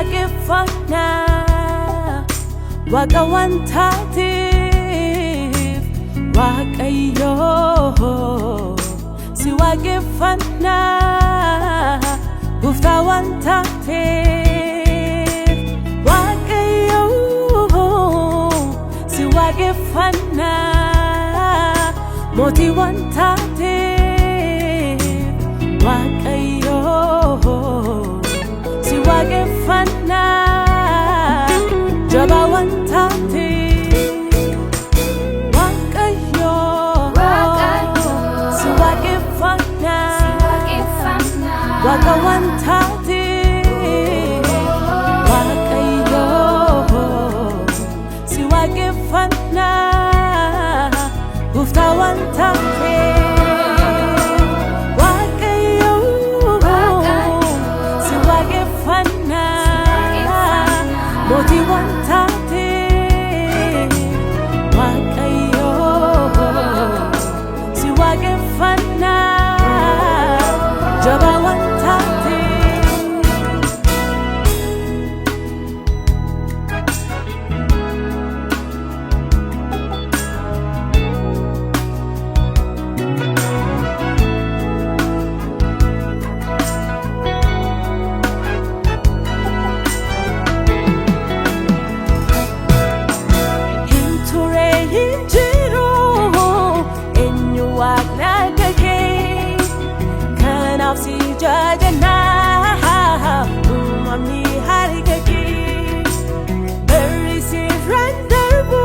waaqeffannaa Waaqa waan taateef Waaqayyoo si waaqeffannaa Gooftaa waan taateef Waaqayyoo si waaqeffannaa Mootii waan taateef Waaqayyoo si waaqeffannaa Jabaa waan taateef Waaqayyoo si waaqeffannaa Waaqa waan taateef Waaqayyoo si waaqeffannaa Gooftaa waan taateef Mootii waan taateef Waaqayyoo si waaqeffannaa Jabaa waan taateef Si jajana umamni harigaki berisi randarbu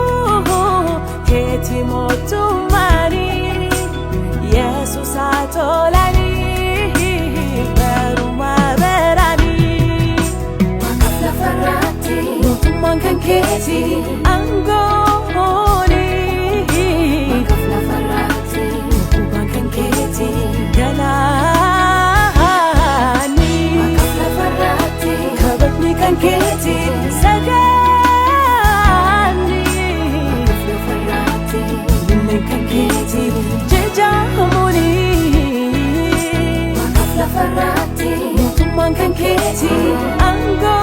keti motumani Yesus atolani beruma berani Wakafla farati motuman kan keti angoni Wakafla farati motuman kan keti gala Keti sagani Kan keti jejamuni Wakafla farati Mutumang kan keti anggo